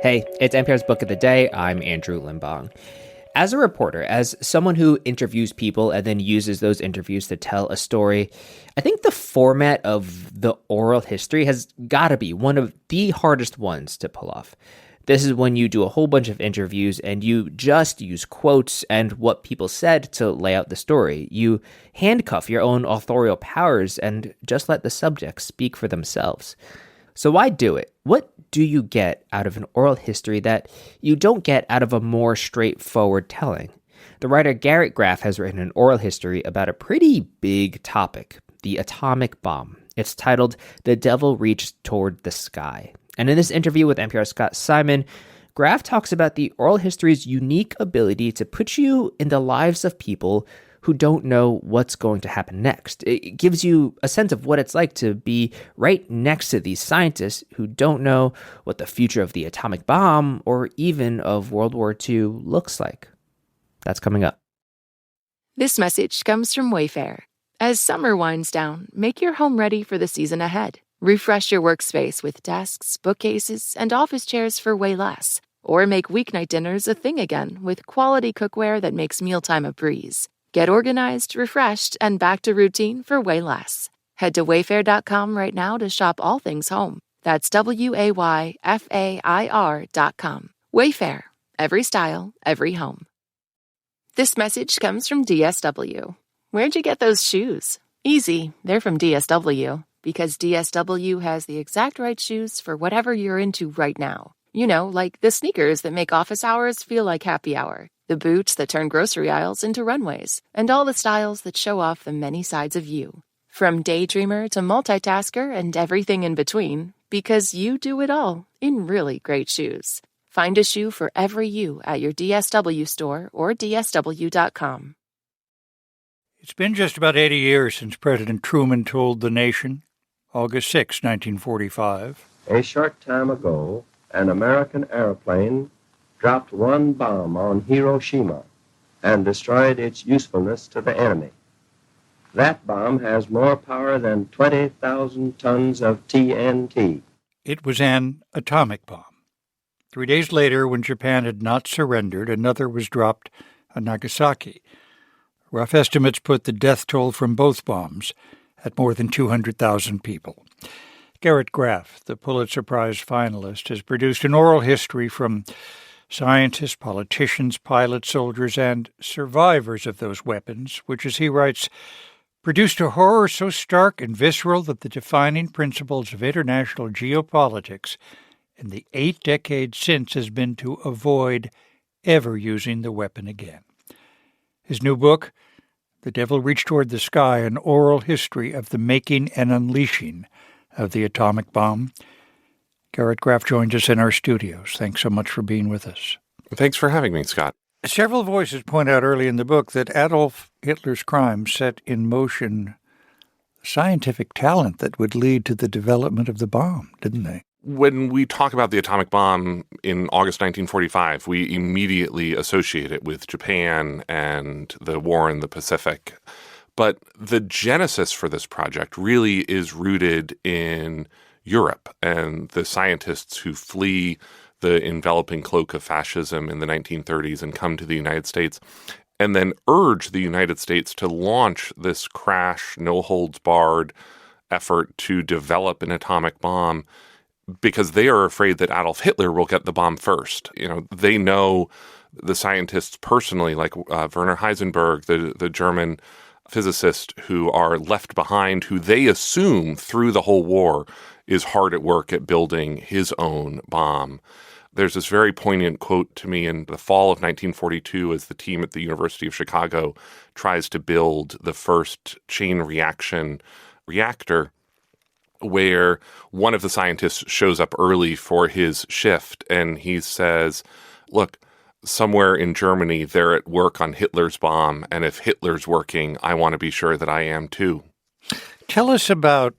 Hey, it's NPR's Book of the Day. I'm Andrew Limbong. As a reporter, as someone who interviews people and then uses those interviews to tell a story, I think the format of the oral history has got to be one of the hardest ones to pull off. This is when you do a whole bunch of interviews and you just use quotes and what people said to lay out the story. You handcuff your own authorial powers and just let the subjects speak for themselves. So why do it? What do you get out of an oral history that you don't get out of a more straightforward telling? The writer Garrett Graff has written an oral history about a pretty big topic, the atomic bomb. It's titled The Devil Reached Toward the Sky. And in this interview with NPR's Scott Simon, Graff talks about the oral history's unique ability to put you in the lives of people who don't know what's going to happen next. It gives you a sense of what it's like to be right next to these scientists who don't know what the future of the atomic bomb or even of World War II looks like. That's coming up. This message comes from Wayfair. As summer winds down, make your home ready for the season ahead. Refresh your workspace with desks, bookcases, and office chairs for way less. Or make weeknight dinners a thing again with quality cookware that makes mealtime a breeze. Get organized, refreshed, and back to routine for way less. Head to Wayfair.com right now to shop all things home. That's WAYFAIR.com. Wayfair. Every style, every home. This message comes from DSW. Where'd you get those shoes? Easy, they're from DSW. Because DSW has the exact right shoes for whatever you're into right now. You know, like the sneakers that make office hours feel like happy hour. The boots that turn grocery aisles into runways, and all the styles that show off the many sides of you. From daydreamer to multitasker and everything in between, because you do it all in really great shoes. Find a shoe for every you at your DSW store or DSW.com. It's been just about 80 years since President Truman told the nation, August 6, 1945. A short time ago, an American airplane dropped one bomb on Hiroshima and destroyed its usefulness to the enemy. That bomb has more power than 20,000 tons of TNT. It was an atomic bomb. 3 days later, when Japan had not surrendered, another was dropped on Nagasaki. Rough estimates put the death toll from both bombs at more than 200,000 people. Garrett Graff, the Pulitzer Prize finalist, has produced an oral history from scientists, politicians, pilots, soldiers, and survivors of those weapons, which, as he writes, produced a horror so stark and visceral that the defining principles of international geopolitics in the 8 decades since has been to avoid ever using the weapon again. His new book, The Devil Reached Toward the Sky, an oral history of the making and unleashing of the atomic bomb. Garrett Graff joins us in our studios. Thanks so much for being with us. Thanks for having me, Scott. Several voices point out early in the book that Adolf Hitler's crimes set in motion scientific talent that would lead to the development of the bomb, didn't they? When we talk about the atomic bomb in August 1945, we immediately associate it with Japan and the war in the Pacific. But the genesis for this project really is rooted in Europe and the scientists who flee the enveloping cloak of fascism in the 1930s and come to the United States and then urge the United States to launch this crash, no-holds-barred effort to develop an atomic bomb because they are afraid that Adolf Hitler will get the bomb first. You know, they know the scientists personally, like Werner Heisenberg, the German physicist, who are left behind, who they assume through the whole war is hard at work at building his own bomb. There's this very poignant quote to me in the fall of 1942 as the team at the University of Chicago tries to build the first chain reaction reactor, where one of the scientists shows up early for his shift and he says, look, somewhere in Germany, they're at work on Hitler's bomb, and if Hitler's working, I want to be sure that I am too. Tell us about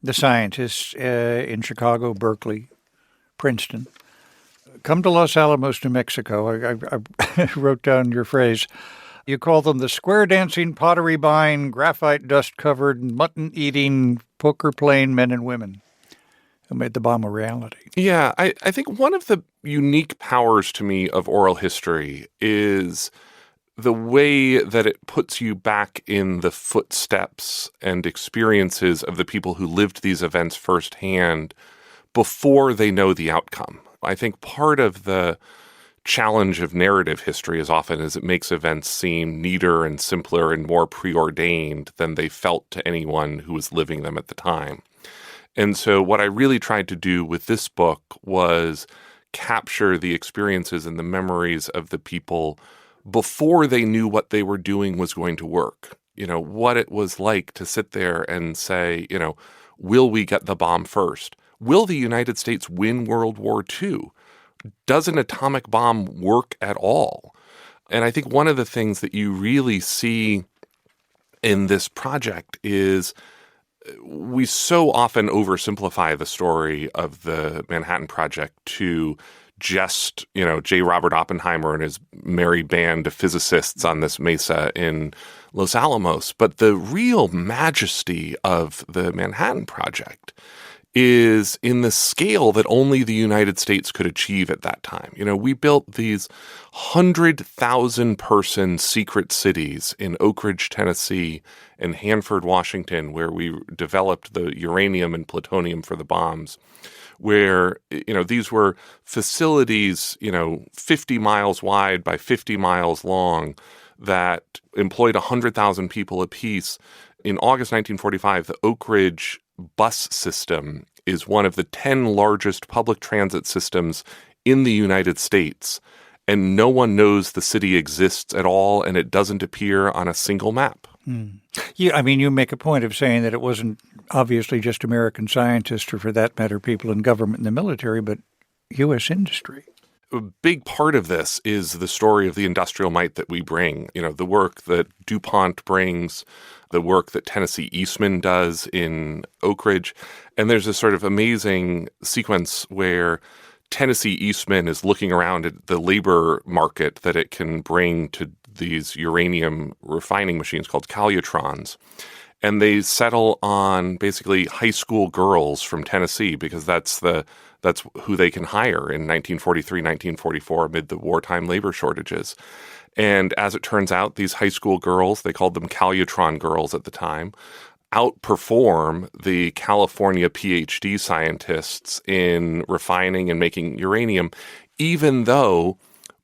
the scientists in Chicago, Berkeley, Princeton. Come to Los Alamos, New Mexico. I wrote down your phrase. You call them the square-dancing, pottery-buying, graphite dust-covered, mutton-eating, poker-playing men and women. who made the bomb a reality. Yeah, I think one of the unique powers to me of oral history is the way that it puts you back in the footsteps and experiences of the people who lived these events firsthand before they know the outcome. I think part of the challenge of narrative history as often as it makes events seem neater and simpler and more preordained than they felt to anyone who was living them at the time. And so what I really tried to do with this book was capture the experiences and the memories of the people before they knew what they were doing was going to work. You know, what it was like to sit there and say, you know, will we get the bomb first? Will the United States win World War II? Does an atomic bomb work at all? And I think one of the things that you really see in this project is we so often oversimplify the story of the Manhattan Project to just, you know, J. Robert Oppenheimer and his merry band of physicists on this mesa in Los Alamos. But the real majesty of the Manhattan Project is in the scale that only the United States could achieve at that time. You know, we built these 100,000-person secret cities in Oak Ridge, Tennessee, and Hanford, Washington, where we developed the uranium and plutonium for the bombs, where, you know, these were facilities, you know, 50 miles wide by 50 miles long that employed 100,000 people apiece. In August 1945, the Oak Ridge bus system is one of the 10 largest public transit systems in the United States, and no one knows the city exists at all, and it doesn't appear on a single map. Yeah, I mean, you make a point of saying that it wasn't obviously just American scientists, or for that matter, people in government and the military, but U.S. industry. A big part of this is the story of the industrial might that we bring. You know, the work that DuPont brings, the work that Tennessee Eastman does in Oak Ridge. And there's this sort of amazing sequence where Tennessee Eastman is looking around at the labor market that it can bring to these uranium refining machines called calutrons. And they settle on basically high school girls from Tennessee because that's who they can hire in 1943, 1944 amid the wartime labor shortages. And as it turns out, these high school girls, they called them Calutron girls at the time, outperform the California PhD scientists in refining and making uranium, even though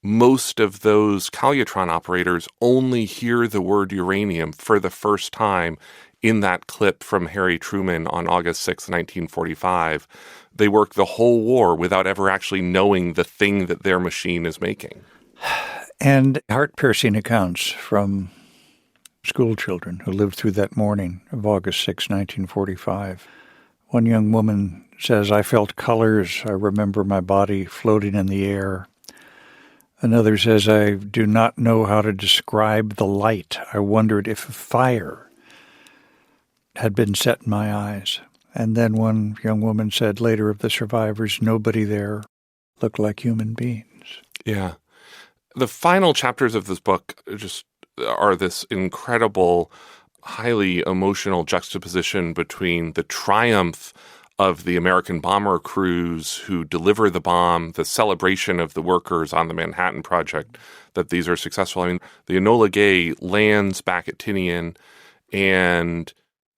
most of those Calutron operators only hear the word uranium for the first time in that clip from Harry Truman on August 6, 1945. They work the whole war without ever actually knowing the thing that their machine is making. And heart-piercing accounts from school children who lived through that morning of August 6, 1945. One young woman says, "I felt colors. I remember my body floating in the air." Another says, "I do not know how to describe the light. I wondered if fire had been set in my eyes." And then one young woman said later of the survivors, nobody there looked like human beings. Yeah. The final chapters of this book just are this incredible, highly emotional juxtaposition between the triumph of the American bomber crews who deliver the bomb, the celebration of the workers on the Manhattan Project, that these are successful. I mean, the Enola Gay lands back at Tinian, and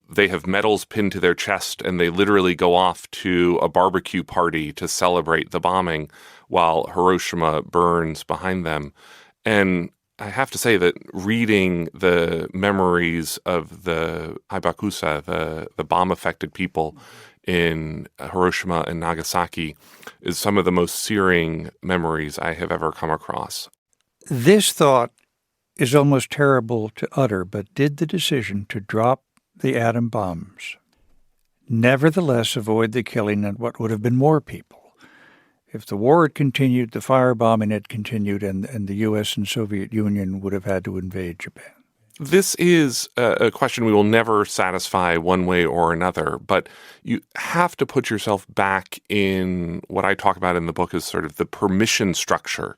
they have medals pinned to their chest, and they literally go off to a barbecue party to celebrate the bombing while Hiroshima burns behind them. And I have to say that reading the memories of the Hibakusha, the bomb-affected people in Hiroshima and Nagasaki, is some of the most searing memories I have ever come across. This thought is almost terrible to utter, but did the decision to drop the atom bombs nevertheless avoid the killing of what would have been more people? If the war had continued, the firebombing had continued, and the U.S. and Soviet Union would have had to invade Japan. This is a question we will never satisfy one way or another, but you have to put yourself back in what I talk about in the book as sort of the permission structure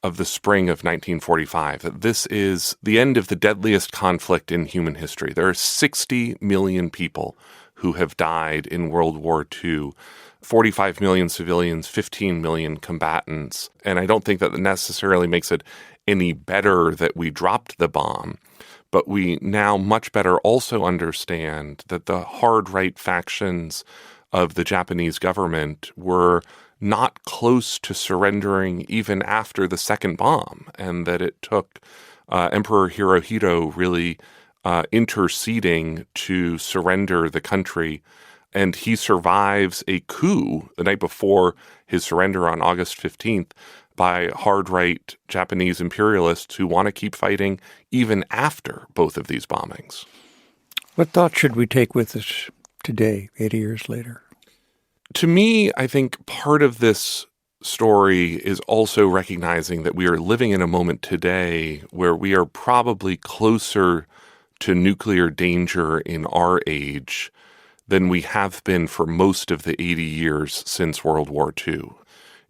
of the spring of 1945. That this is the end of the deadliest conflict in human history. There are 60 million people who have died in World War II. 45 million civilians, 15 million combatants. And I don't think that necessarily makes it any better that we dropped the bomb. But we now much better also understand that the hard right factions of the Japanese government were not close to surrendering even after the second bomb, and that it took Emperor Hirohito really interceding to surrender the country. And he survives a coup the night before his surrender on August 15th by hard-right Japanese imperialists who want to keep fighting even after both of these bombings. What thought should we take with us today, 80 years later? To me, I think part of this story is also recognizing that we are living in a moment today where we are probably closer to nuclear danger in our age than we have been for most of the 80 years since World War II.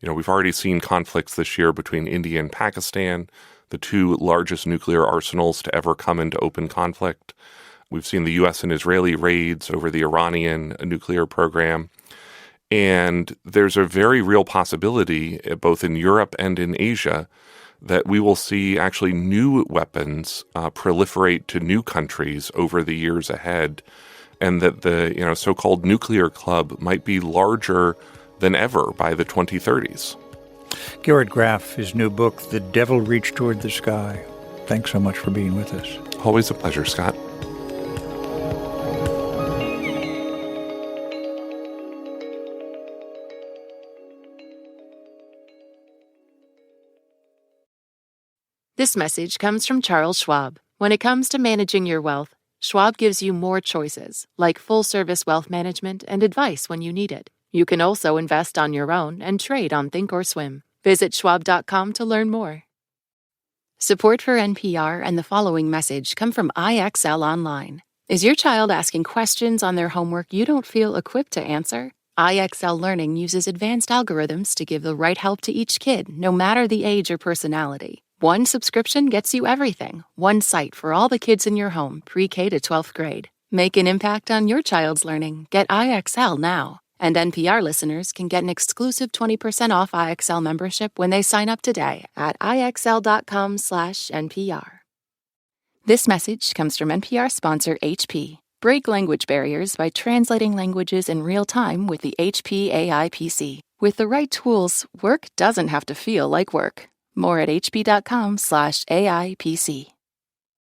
We've already seen conflicts this year between India and Pakistan, the two largest nuclear arsenals to ever come into open conflict. We've seen the U.S. and Israeli raids over the Iranian nuclear program. And there's a very real possibility, both in Europe and in Asia, that we will see actually new weapons proliferate to new countries over the years ahead, and that the so-called nuclear club might be larger than ever by the 2030s. Garrett Graff, his new book, The Devil Reached Toward the Sky. Thanks so much for being with us. Always a pleasure, Scott. This message comes from Charles Schwab. When it comes to managing your wealth, Schwab gives you more choices, like full-service wealth management and advice when you need it. You can also invest on your own and trade on Thinkorswim. Visit schwab.com to learn more. Support for NPR and the following message come from IXL Online. Is your child asking questions on their homework you don't feel equipped to answer? IXL Learning uses advanced algorithms to give the right help to each kid, no matter the age or personality. One subscription gets you everything. One site for all the kids in your home, pre-K to 12th grade. Make an impact on your child's learning. Get IXL now. And NPR listeners can get an exclusive 20% off IXL membership when they sign up today at IXL.com/NPR. This message comes from NPR sponsor HP. Break language barriers by translating languages in real time with the HP AI PC. With the right tools, work doesn't have to feel like work. More at hp.com/AI PC.